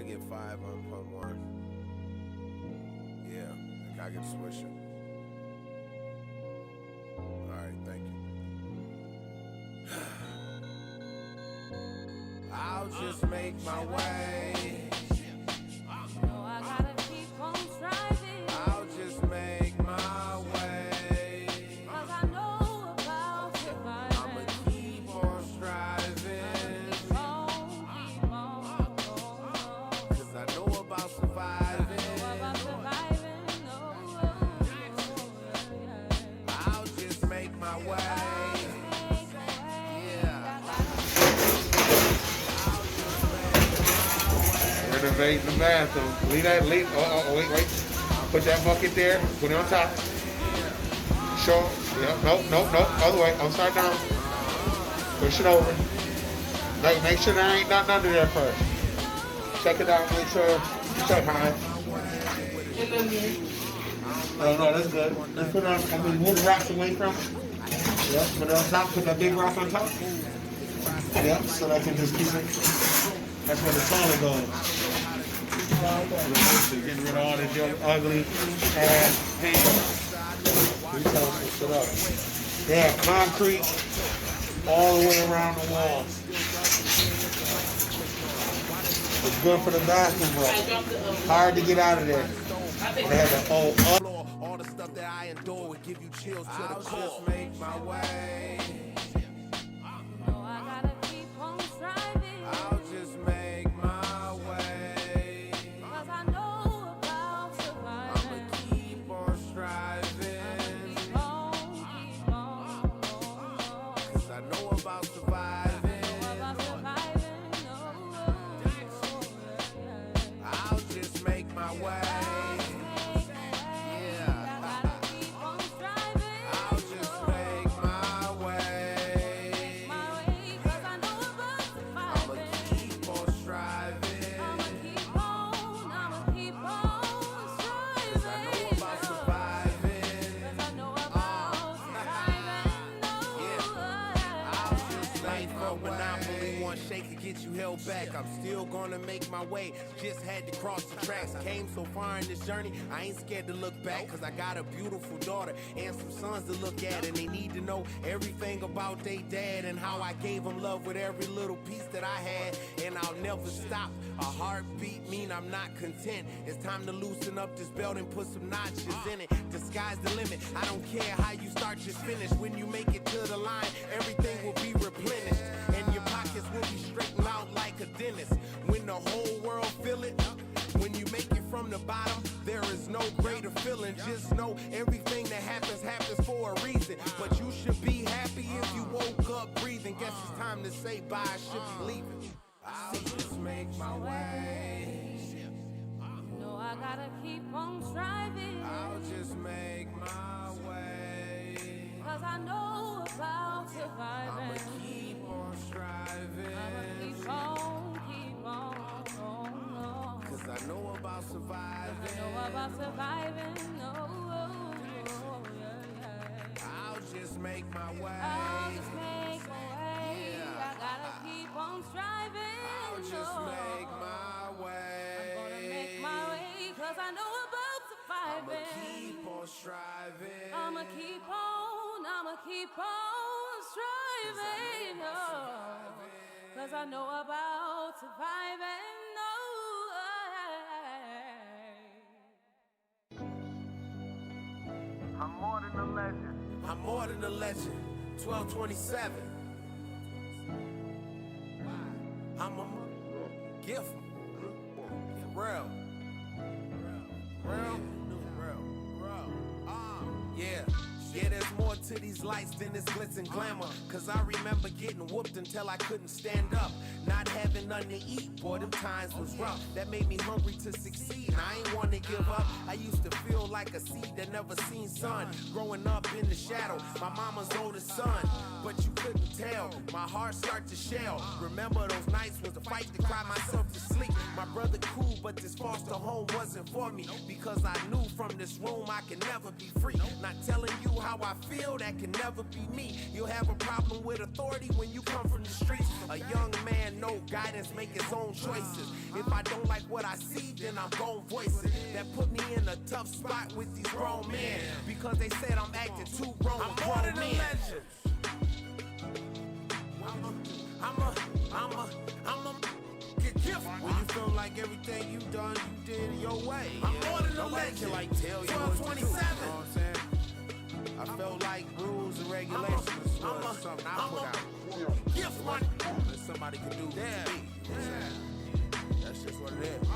I get 5 on pump 1. Yeah, I get swisher. Alright, thank you. I'll just make my way. No, I gotta keep on striving. I'll just make my way. 'Cause I know about surviving. I'ma keep on striving. Keep on. 'Cause I know about surviving. Know about surviving. I'll just make my way. Renovate the bathroom. Leave that, wait. Put that bucket there. Put it on top. Show. Yeah, nope. Other way. Upside down. Push it over. Make sure there ain't nothing under there first. Check it out. Make sure. Check high. No, that's good. Let's put on. Move the rocks away from it. Yeah, put it on top. Put that big rock on top. Yeah, so that can just keep it. That's where the toilet goes. Getting rid of all this young, ugly ass hands. Yeah, concrete all the way around the walls. It's good for the bathroom, bro. Hard to get out of there. They have the old all the stuff that I endure would give you chills to the core. I'll just make my way. No, I gotta keep on striving. I'll just make my way. 'Cause I know about surviving. I'ma keep on striving. Keep on. 'Cause I know about surviving. Know about surviving. I'll just make my way. Back. I'm still gonna make my way. Just had to cross the tracks. Came so far in this journey, I ain't scared to look back. 'Cause I got a beautiful daughter and some sons to look at. And they need to know everything about their dad and how I gave them love with every little piece that I had. And I'll never stop. A heartbeat mean I'm not content. It's time to loosen up this belt and put some notches in it. The sky's the limit. I don't care how you start, just finish. When you make it to the line, everything will be replenished. And your pockets will be straightened out like a dentist. When the whole world feel it, when you make it from the bottom, there is no greater feeling. Just know everything that happens for a reason. But you should be happy if you woke up breathing. Guess it's time to say bye, I should be leaving. I'll just make my way. No, I gotta keep on striving. I'll just make my way. 'Cause I know about surviving. I'ma keep on striving. Keep on. 'Cause I know about surviving. Know about surviving. I'll just make my way. I'll just make my way. I gotta keep on striving. I'll just make my way. I'm gonna make my way. 'Cause I know about surviving. I'ma keep on striving. I'ma keep on striving. 'Cause I know about surviving. I'm more than a legend. I'm more than a legend. 1227. I'm a gift. For real. Yeah. Yeah, there's more to these lights than this glitz and glamour. 'Cause I remember getting whooped until I couldn't stand up. Not having nothing to eat, boy, them times was rough. That made me hungry to succeed. I ain't want to give up. I used to feel like a seed that never seen sun. Growing up in the shadow, my mama's oldest son. But you couldn't tell, my heart started to shell. Remember those nights was a fight to cry myself to sleep. My brother cool, but this foster home wasn't for me. Because I knew from this room I could never be free. Not telling you how how I feel, that can never be me. You'll have a problem with authority when you come from the streets. A young man, no guidance, make his own choices. If I don't like what I see, then I'm gon' voice it. That put me in a tough spot with these grown men, because they said I'm acting too grown. I'm more than a legend. I'm a gift. When you feel like everything you done, you did it your way. I'm more than a legend. Can like tell you what to do. You know what I'm saying? I felt like rules and regulations was something I put out. Gift one. That somebody can do. Yeah. That's just what it is.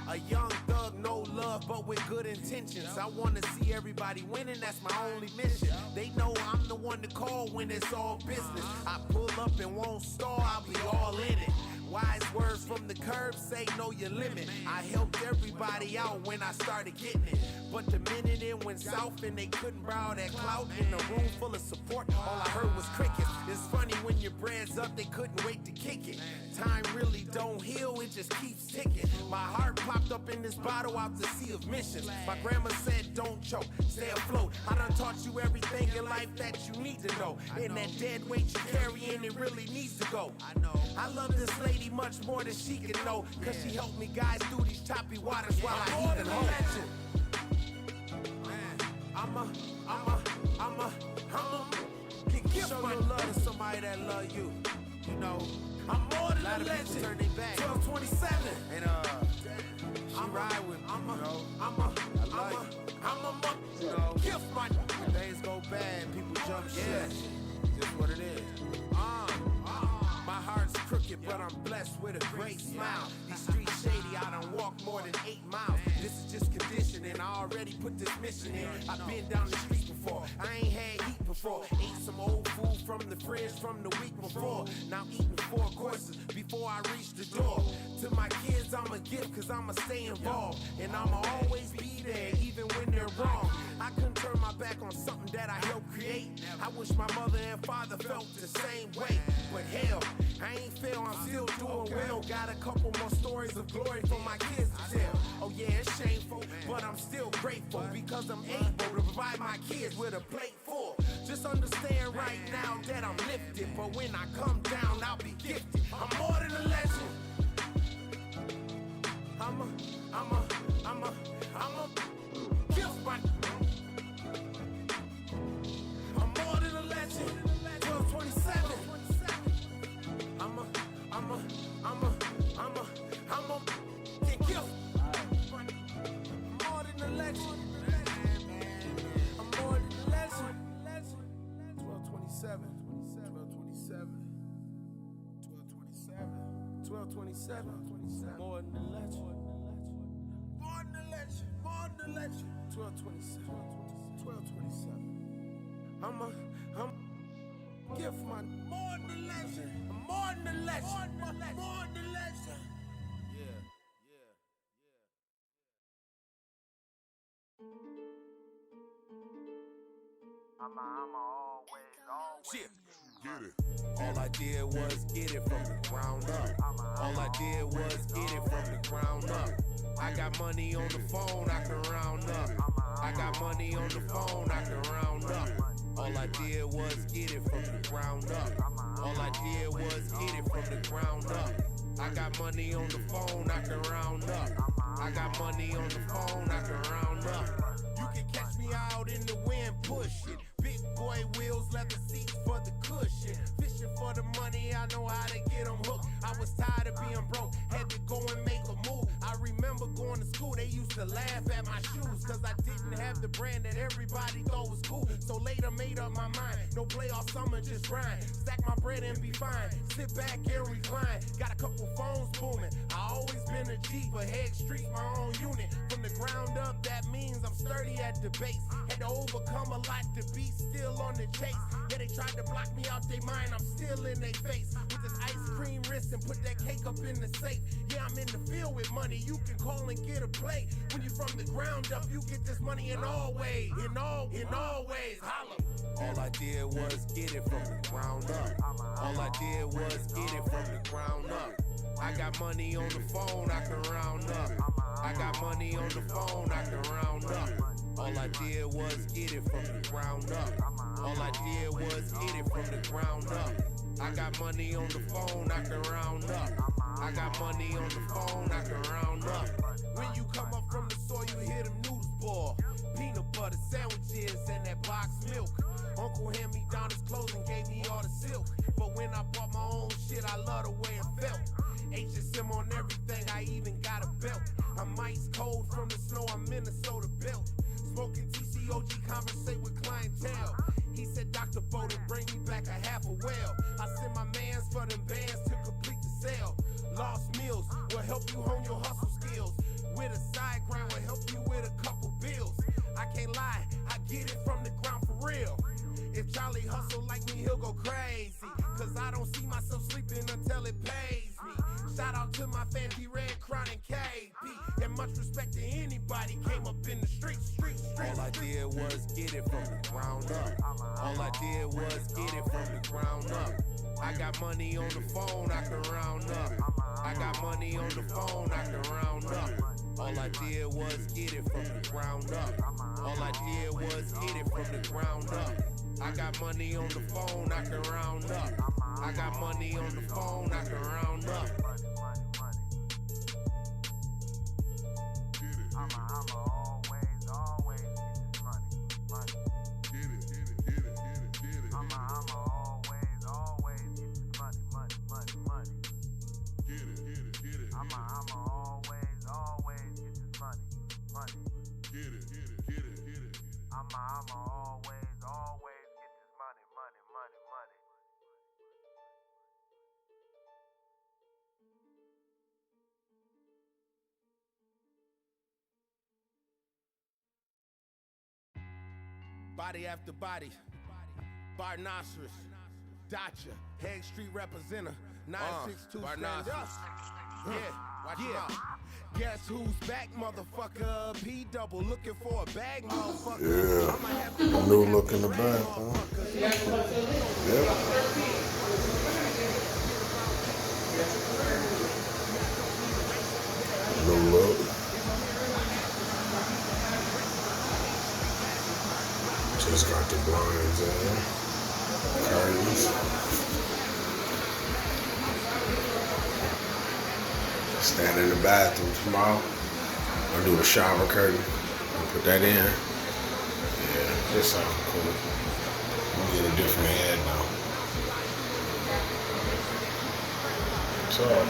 A young thug, no love, but with good intentions. I wanna see everybody winning, that's my only mission. They know I'm the one to call when it's all business. I pull up and won't stall, I'll be all in it. Wise words from the curb say know your limit. I helped everybody out when I started getting it. But the minute it went south and they couldn't borrow that clout in a room full of support, all I heard was crickets. It's funny when your bread's up, they couldn't wait to kick it. Time really don't heal, it just keeps ticking. My heart popped up in this bottle out the sea of missions. My grandma said don't choke, stay afloat. I done taught you everything in life that you need to know. And that dead weight you carrying, it really needs to go. I love this lady much more than she can know, cause she helped me guide through these choppy waters while I eat and hope. I'm a give show your love to somebody that love you. You know, I'm more than a legend. Turn their back. 1227. And she ride with me. You know, gift money. When days go bad, people jump shit. Just what it is. My heart's crooked, but I'm blessed with a great smile. These streets shady, I done walked more than 8 miles. This is just conditioning, I already put this mission in. I've been down the street before, I ain't had heat before. Ate some old food from the fridge from the week before. Now eating 4 courses before I reach the door. To my kids, I'ma give, cause I'ma stay involved. And I'ma always be there, even when they're wrong. I couldn't turn my back on something that I helped create. I wish my mother and father felt the same way. But hell, I ain't fail, I'm still doing well. Got a couple more stories of glory for my kids to tell. Oh yeah, it's shameful, but I'm still grateful, because I'm able to provide my kids with a plate full. Just understand right now that I'm lifted, but when I come down, I'll be gifted. I'm more than a legend. I'm a gift man. I'm more than a legend. 1227. I'm a gift. More than a legend. I'm more than a legend. 1227. 1227. More than a legend. More than a legend. More than a legend. 1227. 1227. I'm gift man. More than a legend. More than a legend. More than a legend. Yeah. Shit. Get it. All I did was get it from the ground up. All I did was get it from the ground up. I got money on the phone, I can round up. I got money on the phone, I can round up. All I did was get it from the ground up. All I did was get it from the ground up. I got money on the phone, I can round up. I got money on the phone, I can round up. You can catch me out in the wind pushing. Big boy wheels, leather seats for the cushion. Fishing for the money, I know how to get them hooked. I was tired of being broke, had to go and make a move. I remember going to school, they used to laugh at my shoes, cause I didn't have the brand that everybody thought was cool. So later made up my mind, no play all summer, just grind. Stack my bread and be fine, sit back and recline. Got a couple phones booming, I always been a G, but head street my own unit. From the ground up, that means I'm sturdy at the base. Had to overcome a lot to be still on the chase. Yeah, they tried to block me out their mind, I'm still in their face. With this ice cream wrist and put that cake up in the safe. Yeah, I'm in the field with money, you can call and get a plate. When you from the ground up, you get this money in all ways. In all ways, holla. All I did was get it from the ground up. All I did was get it from the ground up. I got money on the phone, I can round up. I got money on the phone, I can round up. All I did was get it from the ground up. All I did was get it from the ground up. I got money on the phone, I can round up. I got money on the phone, I can round up. When you come up from the soil, you hear them noodles boil. Peanut butter sandwiches and that box milk. Uncle hand me down his clothes and gave me all the silk. But when I bought my own shit, I love the way it felt. HSM on everything, I even got a belt. I'm ice cold from the snow, I'm Minnesota built. Smoking TCOG, conversate with clientele. He said, Dr. Bowden, bring me back a half a well. I sent my mans for them bands to complete the sale. Lost meals will help you hone your hustle skills. With a side grind will help you with a couple bills. I can't lie, I get it from the ground for real. If Charlie hustle like me, he'll go crazy. Cause I don't see myself sleeping until it pays me. Shout out to my fan D-Red, Crown, and KP. And much respect to anybody came up in the streets. All I did was get it from the ground up. All I did was get it from the ground up. I got money on the phone, I can round up. I got money on the phone, I can round up. All I did was get it from the ground up. All I did was get it from the ground up. I got money on the phone, I can round up. I got money on the phone, I can round up. Body after body, Barnoceros, Dacha, Hague Street representative, 962 stand up. Yeah. Guess who's back, motherfucker? P-double looking for a bag, motherfucker. Yeah, new look in the back, huh? Yep. New look. Just got the blinds in, curtains. Stand in the bathroom tomorrow. I'll do the shower curtain and put that in. Yeah, this sounds cool. I'm getting a different head now. What's up, man?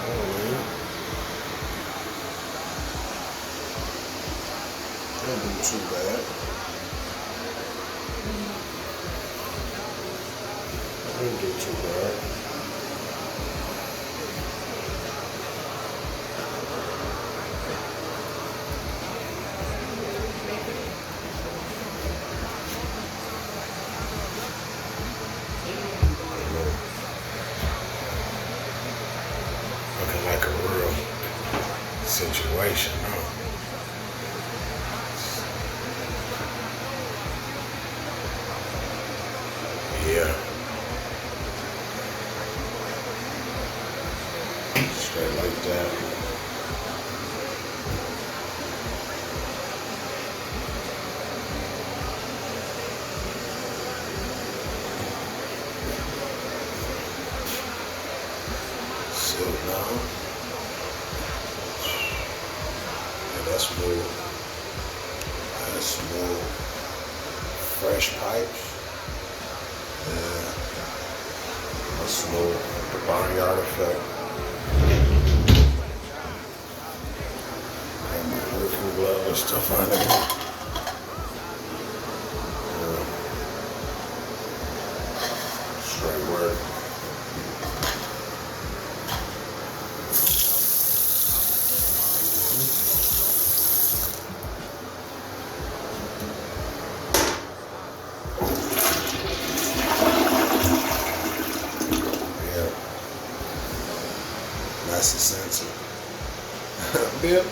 Oh, man. Don't do too bad. Don't do too bad. Looking like a real situation, huh? Yeah. Straight like that. Sit down. Yeah, that's smooth. That's smooth. Fresh pipes. Yeah, that's smooth. The barnyard effect. And my roofing glove and stuff on there. Yeah. Straight work. That's the sensor. Bill?